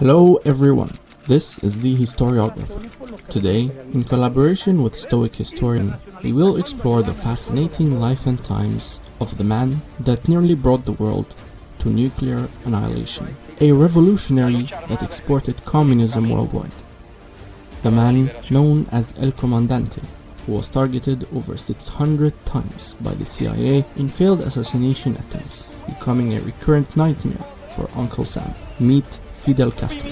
Hello everyone, this is the Historiographer. Today, in collaboration with Stoic historian, we will explore the fascinating life and times of the man that nearly brought the world to nuclear annihilation, a revolutionary that exported communism worldwide. The man known as El Comandante, who was targeted over 600 times by the CIA in failed assassination attempts, becoming a recurrent nightmare for Uncle Sam. Meet Fidel Castro.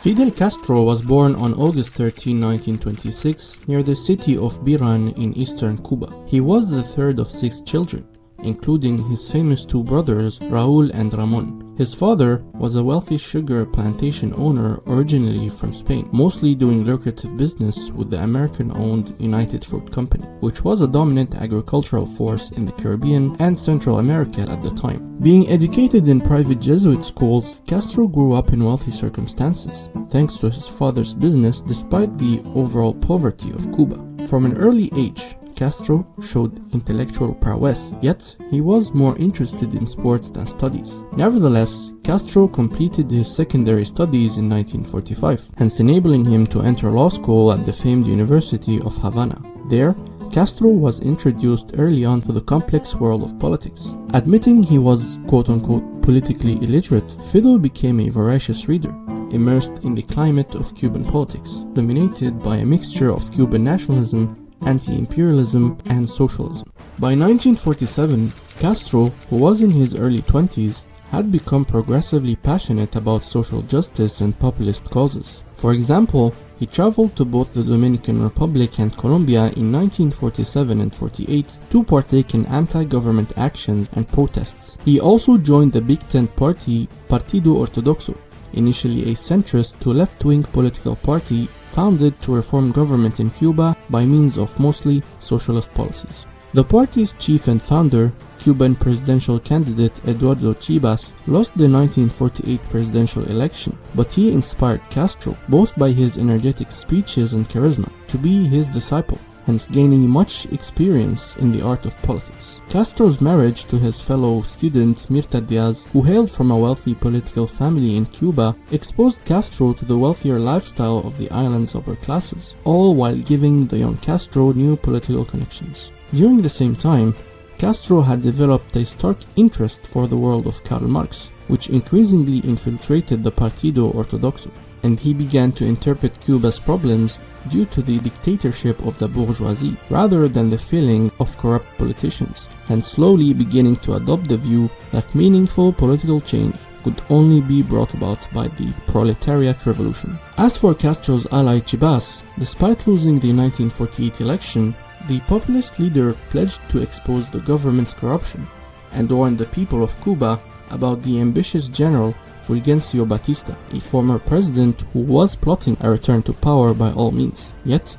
Fidel Castro was born on August 13, 1926, near the city of Biran in eastern Cuba. He was the third of 6 children, including his famous 2 brothers, Raúl and Ramón. His father was a wealthy sugar plantation owner originally from Spain, mostly doing lucrative business with the American-owned United Fruit Company, which was a dominant agricultural force in the Caribbean and Central America at the time. Being educated in private Jesuit schools, Castro grew up in wealthy circumstances, thanks to his father's business despite the overall poverty of Cuba. From an early age, Castro showed intellectual prowess, yet he was more interested in sports than studies. Nevertheless, Castro completed his secondary studies in 1945, hence enabling him to enter law school at the famed University of Havana. There, Castro was introduced early on to the complex world of politics. Admitting he was quote-unquote politically illiterate, Fidel became a voracious reader, immersed in the climate of Cuban politics, dominated by a mixture of Cuban nationalism, anti-imperialism, and socialism. By 1947, Castro, who was in his early 20s, had become progressively passionate about social justice and populist causes. For example, he traveled to both the Dominican Republic and Colombia in 1947 and 48 to partake in anti-government actions and protests. He also joined the Big Tent party Partido Ortodoxo, initially a centrist to left-wing political party founded to reform government in Cuba by means of mostly socialist policies. The party's chief and founder, Cuban presidential candidate Eduardo Chivas, lost the 1948 presidential election, but he inspired Castro, both by his energetic speeches and charisma, to be his disciple, hence gaining much experience in the art of politics. Castro's marriage to his fellow student Mirta Diaz, who hailed from a wealthy political family in Cuba, exposed Castro to the wealthier lifestyle of the island's upper classes, all while giving the young Castro new political connections. During the same time, Castro had developed a stark interest for the world of Karl Marx, which increasingly infiltrated the Partido Ortodoxo, and he began to interpret Cuba's problems due to the dictatorship of the bourgeoisie rather than the failing of corrupt politicians, and slowly beginning to adopt the view that meaningful political change could only be brought about by the proletariat revolution. As for Castro's ally Chivas, despite losing the 1948 election, the populist leader pledged to expose the government's corruption and warned the people of Cuba about the ambitious general Fulgencio Batista, a former president who was plotting a return to power by all means. Yet,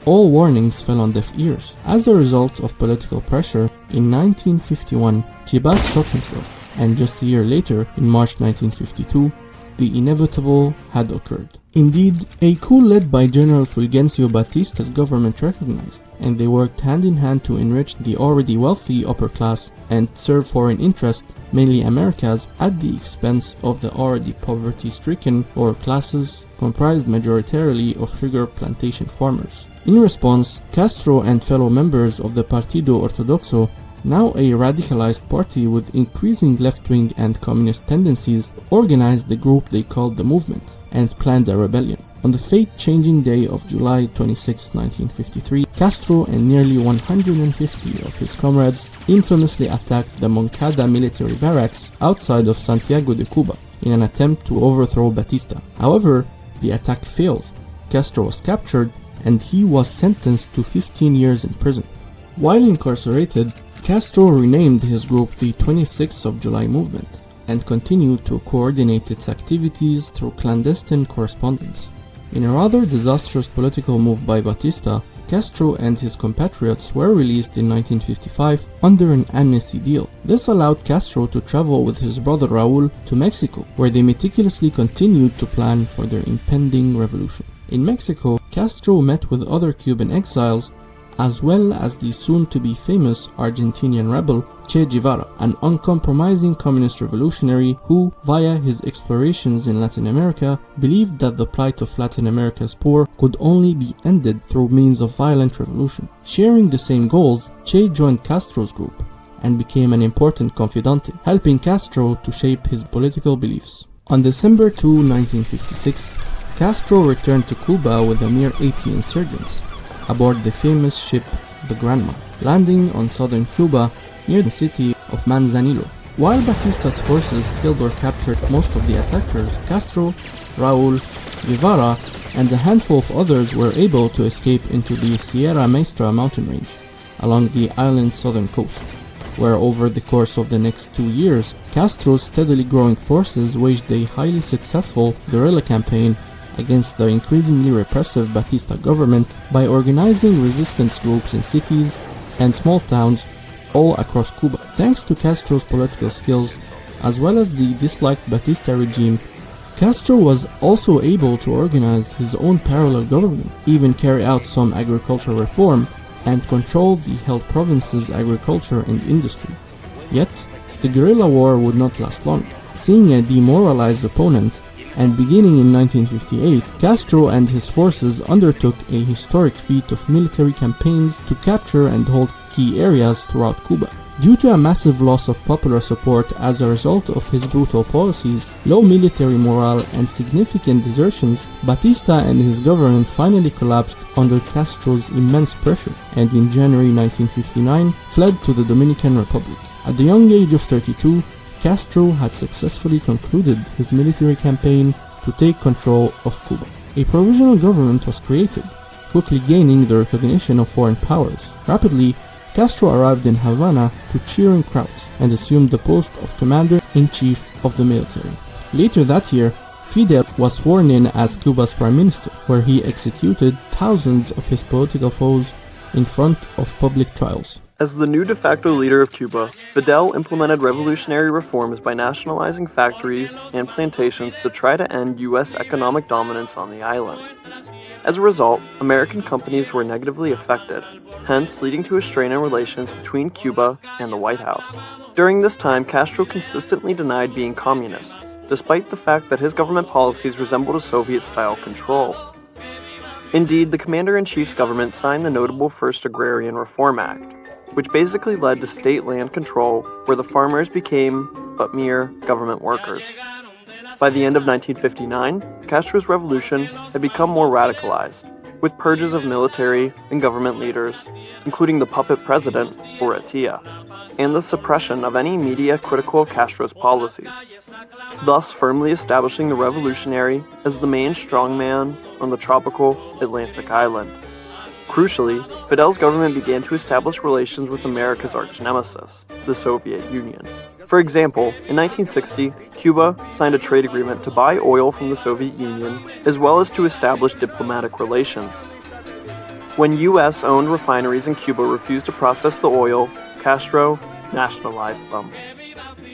all warnings fell on deaf ears. As a result of political pressure, in 1951, Chivas shot himself, and just a year later, in March 1952, the inevitable had occurred. Indeed, a coup led by General Fulgencio Batista's government recognized, and they worked hand in hand to enrich the already wealthy upper class and serve foreign interests, mainly America's, at the expense of the already poverty-stricken lower classes comprised majoritarily of sugar plantation farmers. In response, Castro and fellow members of the Partido Ortodoxo, now a radicalized party with increasing left-wing and communist tendencies, organized the group they called the Movement and planned a rebellion. On the fate-changing day of July 26, 1953, Castro and nearly 150 of his comrades infamously attacked the Moncada military barracks outside of Santiago de Cuba in an attempt to overthrow Batista. However, the attack failed. Castro was captured and he was sentenced to 15 years in prison. While incarcerated, Castro renamed his group the 26th of July Movement and continued to coordinate its activities through clandestine correspondence. In a rather disastrous political move by Batista, Castro and his compatriots were released in 1955 under an amnesty deal. This allowed Castro to travel with his brother Raúl to Mexico, where they meticulously continued to plan for their impending revolution. In Mexico, Castro met with other Cuban exiles as well as the soon-to-be famous Argentinian rebel Che Guevara, an uncompromising communist revolutionary who, via his explorations in Latin America, believed that the plight of Latin America's poor could only be ended through means of violent revolution. Sharing the same goals, Che joined Castro's group and became an important confidante, helping Castro to shape his political beliefs. On December 2, 1956, Castro returned to Cuba with a mere 80 insurgents, aboard the famous ship the Granma, landing on southern Cuba near the city of Manzanillo. While Batista's forces killed or captured most of the attackers, Castro, Raúl, Guevara, and a handful of others were able to escape into the Sierra Maestra mountain range along the island's southern coast, where over the course of the next 2 years, Castro's steadily growing forces waged a highly successful guerrilla campaign against the increasingly repressive Batista government by organizing resistance groups in cities and small towns all across Cuba. Thanks to Castro's political skills, as well as the disliked Batista regime, Castro was also able to organize his own parallel government, even carry out some agricultural reform, and control the held province's agriculture and industry. Yet, the guerrilla war would not last long. Seeing a demoralized opponent, and beginning in 1958, Castro and his forces undertook a historic feat of military campaigns to capture and hold key areas throughout Cuba. Due to a massive loss of popular support as a result of his brutal policies, low military morale, and significant desertions, Batista and his government finally collapsed under Castro's immense pressure, and in January 1959 fled to the Dominican Republic. At the young age of 32, Castro had successfully concluded his military campaign to take control of Cuba. A provisional government was created, quickly gaining the recognition of foreign powers. Rapidly, Castro arrived in Havana to cheering crowds and assumed the post of Commander-in-Chief of the military. Later that year, Fidel was sworn in as Cuba's prime minister, where he executed thousands of his political foes in front of public trials. As the new de facto leader of Cuba, Fidel implemented revolutionary reforms by nationalizing factories and plantations to try to end U.S. economic dominance on the island. As a result, American companies were negatively affected, hence leading to a strain in relations between Cuba and the White House. During this time, Castro consistently denied being communist, despite the fact that his government policies resembled a Soviet-style control. Indeed, the Commander-in-Chief's government signed the notable First Agrarian Reform Act, which basically led to state land control where the farmers became but mere government workers. By the end of 1959, Castro's revolution had become more radicalized, with purges of military and government leaders, including the puppet president, Urrutia, and the suppression of any media critical of Castro's policies, thus firmly establishing the revolutionary as the main strongman on the tropical Atlantic island. Crucially, Fidel's government began to establish relations with America's arch-nemesis, the Soviet Union. For example, in 1960, Cuba signed a trade agreement to buy oil from the Soviet Union, as well as to establish diplomatic relations. When U.S.-owned refineries in Cuba refused to process the oil, Castro nationalized them.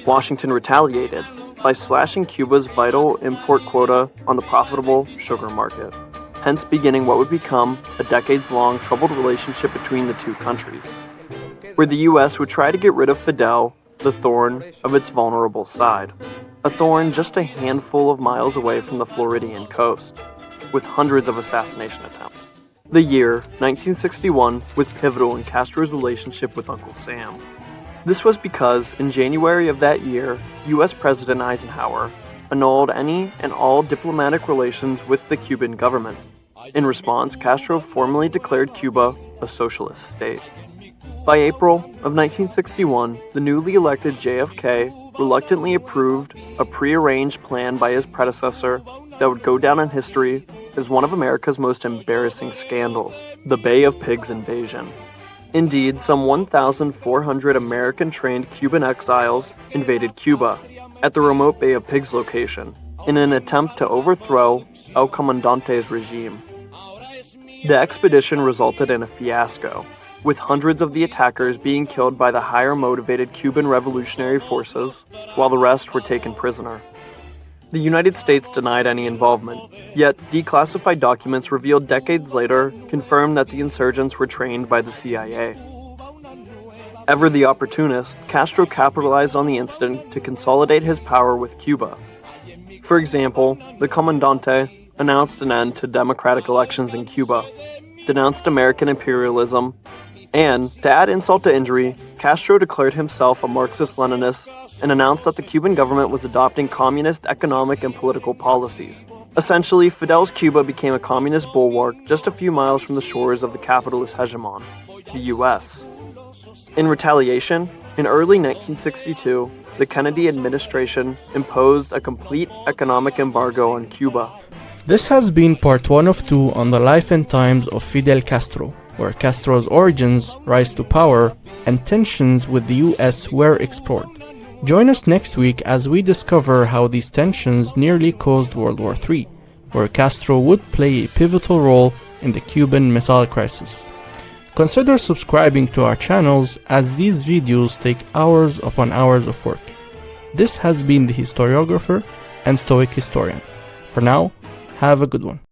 Washington retaliated by slashing Cuba's vital import quota on the profitable sugar market, hence beginning what would become a decades-long troubled relationship between the two countries, where the U.S. would try to get rid of Fidel, the thorn of its vulnerable side, a thorn just a handful of miles away from the Floridian coast, with hundreds of assassination attempts. The year, 1961, was pivotal in Castro's relationship with Uncle Sam. This was because, in January of that year, U.S. President Eisenhower annulled any and all diplomatic relations with the Cuban government. In response, Castro formally declared Cuba a socialist state. By April of 1961, the newly elected JFK reluctantly approved a prearranged plan by his predecessor that would go down in history as one of America's most embarrassing scandals, the Bay of Pigs invasion. Indeed, some 1,400 American-trained Cuban exiles invaded Cuba at the remote Bay of Pigs location in an attempt to overthrow El Comandante's regime. The expedition resulted in a fiasco, with hundreds of the attackers being killed by the higher-motivated Cuban revolutionary forces, while the rest were taken prisoner. The United States denied any involvement, yet declassified documents revealed decades later confirmed that the insurgents were trained by the CIA. Ever the opportunist, Castro capitalized on the incident to consolidate his power with Cuba. For example, the Comandante announced an end to democratic elections in Cuba, denounced American imperialism, and, to add insult to injury, Castro declared himself a Marxist-Leninist and announced that the Cuban government was adopting communist economic and political policies. Essentially, Fidel's Cuba became a communist bulwark just a few miles from the shores of the capitalist hegemon, the US. In retaliation, in early 1962, the Kennedy administration imposed a complete economic embargo on Cuba. This has been part 1 of 2 on the life and times of Fidel Castro, where Castro's origins, rise to power, and tensions with the US were explored. Join us next week as we discover how these tensions nearly caused World War III, where Castro would play a pivotal role in the Cuban Missile Crisis. Consider subscribing to our channels as these videos take hours upon hours of work. This has been the historiographer and Stoic historian. For now, have a good one.